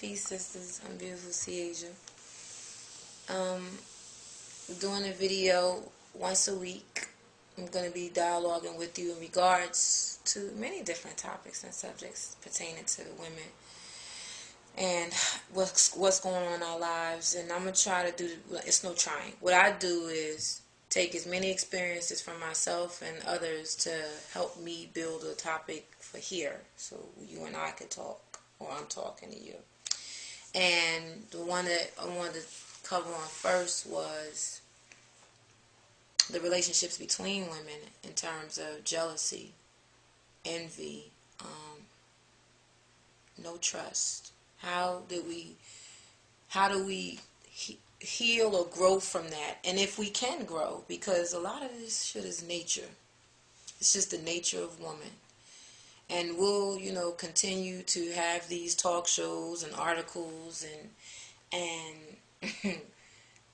Peace, sisters. I'm beautiful Ciasia. Um, doing a video once a week. I'm going to be dialoguing with you in regards to many different topics and subjects pertaining to women and what's going on in our lives. And I'm going to try to do, it's no trying. What I do is take as many experiences from myself and others to help me build a topic for here, so you and I could talk, or I'm talking to you. And the one that I wanted to cover on first was the relationships between women in terms of jealousy, envy, no trust. How do we heal or grow from that? And if we can grow, because a lot of this shit is nature. It's just the nature of woman. And we'll, continue to have these talk shows and articles and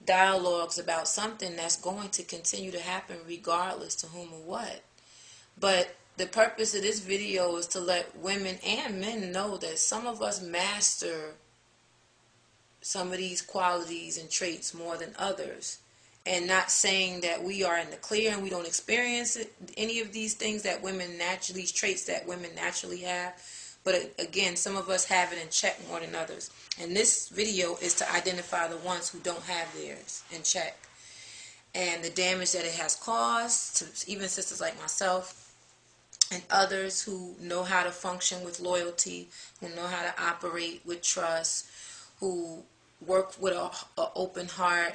dialogues about something that's going to continue to happen regardless to whom or what. But the purpose of this video is to let women and men know that some of us master some of these qualities and traits more than others. And not saying that we are in the clear and we don't experience any of these things that women naturally, these traits that women naturally have. But again, some of us have it in check more than others. And this video is to identify the ones who don't have theirs in check. And the damage that it has caused to even sisters like myself and others who know how to function with loyalty, who know how to operate with trust, who work with an open heart,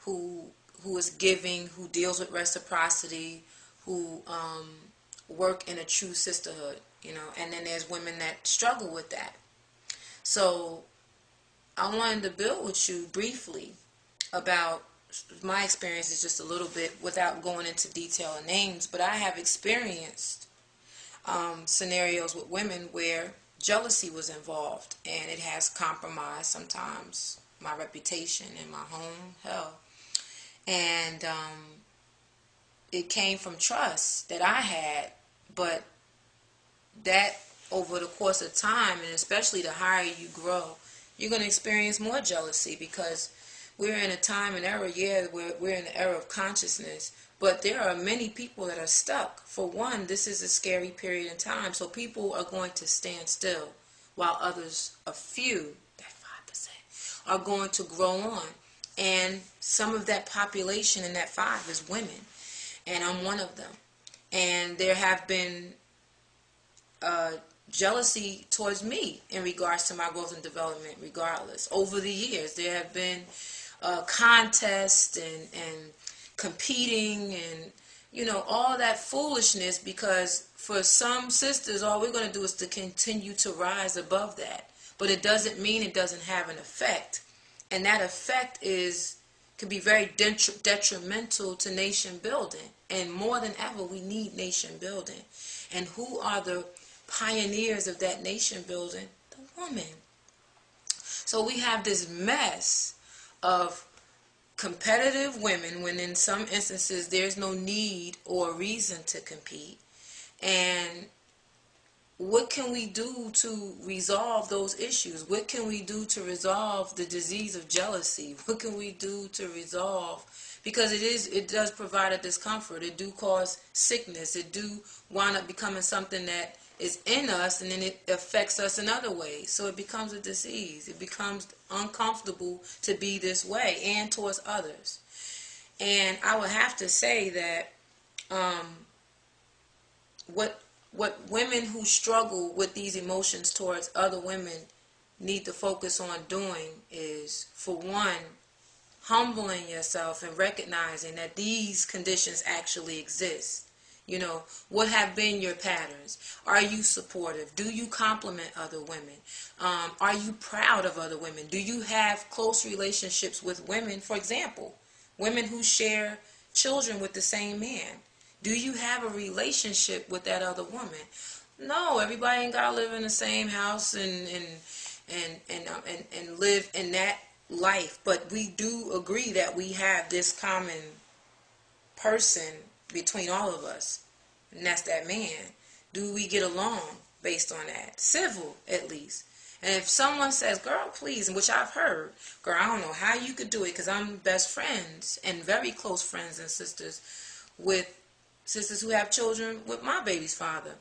who is giving, who deals with reciprocity, who work in a true sisterhood, and then there's women that struggle with that. So I wanted to build with you briefly about my experiences just a little bit without going into detail and names, but I have experienced scenarios with women where jealousy was involved, and it has compromised sometimes my reputation and my home, hell. And it came from trust that I had, but that over the course of time, and especially the higher you grow, you're going to experience more jealousy, because we're in a time and era, we're in the era of consciousness, but there are many people that are stuck. For one, this is a scary period in time, so people are going to stand still, while others, a few, that 5%, are going to grow on. And some of that population in that 5 is women, and I'm one of them. And there have been jealousy towards me in regards to my growth and development regardless. Over the years, there have been contests and competing and, all that foolishness, because for some sisters, all we're going to do is to continue to rise above that. But it doesn't mean it doesn't have an effect. And that effect could be very detrimental to nation building. And more than ever, we need nation building. And who are the pioneers of that nation building? The woman. So we have this mess of competitive women when in some instances there's no need or reason to compete. And what can we do to resolve those issues? What can we do to resolve the disease of jealousy? What can we do to resolve? Because it does provide a discomfort. It do cause sickness. It do wind up becoming something that is in us, and then it affects us in other ways. So it becomes a disease. It becomes uncomfortable to be this way, and towards others. And I would have to say that what women who struggle with these emotions towards other women need to focus on doing is, for one, humbling yourself and recognizing that these conditions actually exist. What have been your patterns? Are you supportive? Do you compliment other women? Are you proud of other women? Do you have close relationships with women? For example, women who share children with the same man. Do you have a relationship with that other woman? No, everybody ain't gotta live in the same house and live in that life. But we do agree that we have this common person between all of us, and that's that man. Do we get along based on that? Civil, at least. And if someone says, girl, please, which I've heard, girl, I don't know how you could do it, because I'm best friends and very close friends and sisters with sisters who have children with my baby's father.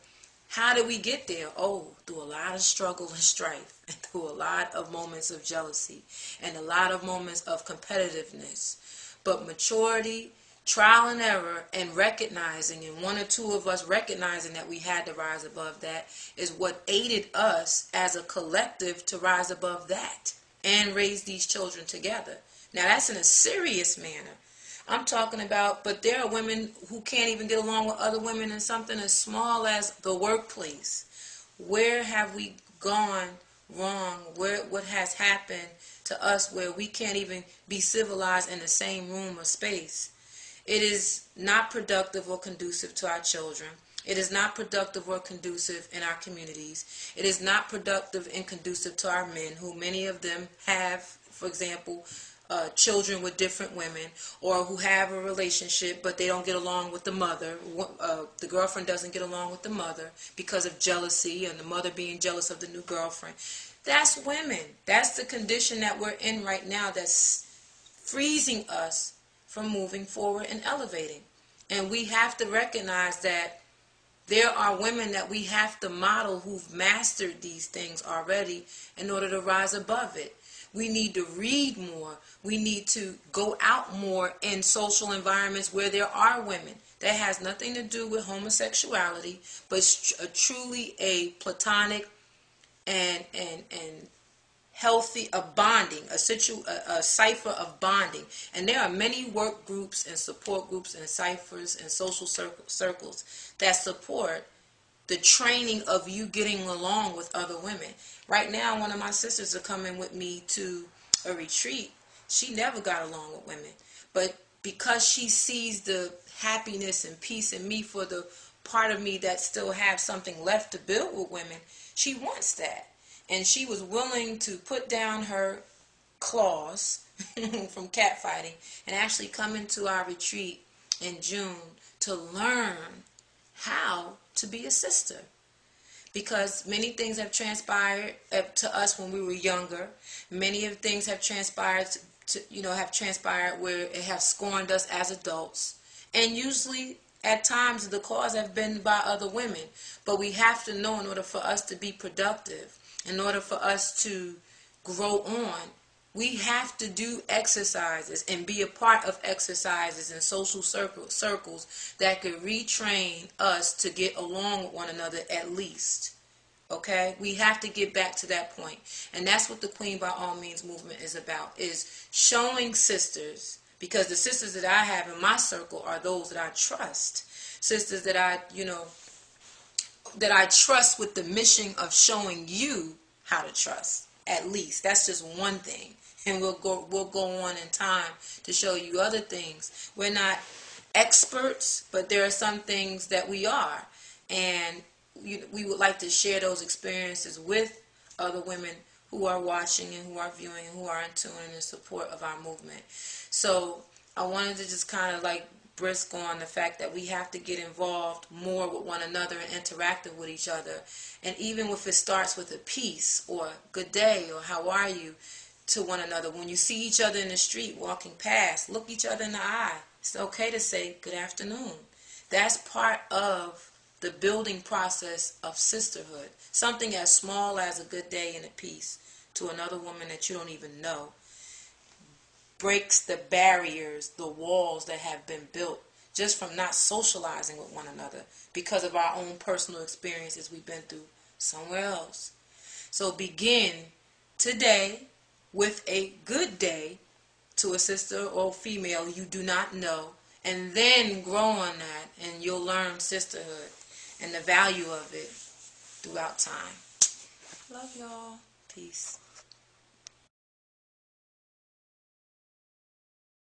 How did we get there? Oh, through a lot of struggle and strife, and through a lot of moments of jealousy, and a lot of moments of competitiveness. But maturity, trial and error, and recognizing, and one or two of us recognizing that we had to rise above that, is what aided us as a collective to rise above that and raise these children together. Now that's in a serious manner. I'm talking about, but there are women who can't even get along with other women in something as small as the workplace. Where have we gone wrong? What has happened to us where we can't even be civilized in the same room or space? It is not productive or conducive to our children. It is not productive or conducive in our communities. It is not productive and conducive to our men, who many of them have, for example, children with different women, or who have a relationship but they don't get along with the mother. The girlfriend doesn't get along with the mother because of jealousy, and the mother being jealous of the new girlfriend. That's women. That's the condition that we're in right now, that's freezing us from moving forward and elevating. And we have to recognize that there are women that we have to model who've mastered these things already in order to rise above it. We need to read more. We need to go out more in social environments where there are women. That has nothing to do with homosexuality, but truly a platonic and healthy, a bonding, a cipher of bonding. And there are many work groups and support groups and ciphers and social circles that support the training of you getting along with other women. Right now, one of my sisters are coming with me to a retreat. She never got along with women, but because she sees the happiness and peace in me, for the part of me that still have something left to build with women, she wants that. And she was willing to put down her claws from catfighting and actually come into our retreat in June to learn how to be a sister. Because many things have transpired to us when we were younger. Many of things have transpired where it have scorned us as adults. And usually at times the cause have been by other women. But we have to know, in order for us to be productive, in order for us to grow on, we have to do exercises and be a part of exercises and social circles that could retrain us to get along with one another at least. Okay? We have to get back to that point. And that's what the Queen by All Means movement is about, is showing sisters, because the sisters that I have in my circle are those that I trust. Sisters that I trust with the mission of showing you how to trust. At least that's just one thing, and we'll go on in time to show you other things. We're not experts, but there are some things that we are, and we would like to share those experiences with other women who are watching and who are viewing and who are in tune and in support of our movement. So I wanted to just kind of brisk on the fact that we have to get involved more with one another and interactive with each other. And even if it starts with a peace or good day or how are you to one another, when you see each other in the street walking past, look each other in the eye. It's okay to say good afternoon. That's part of the building process of sisterhood. Something as small as a good day and a peace to another woman that you don't even know breaks the barriers, the walls that have been built just from not socializing with one another because of our own personal experiences we've been through somewhere else. So begin today with a good day to a sister or female you do not know, and then grow on that, and you'll learn sisterhood and the value of it throughout time. Love y'all. Peace.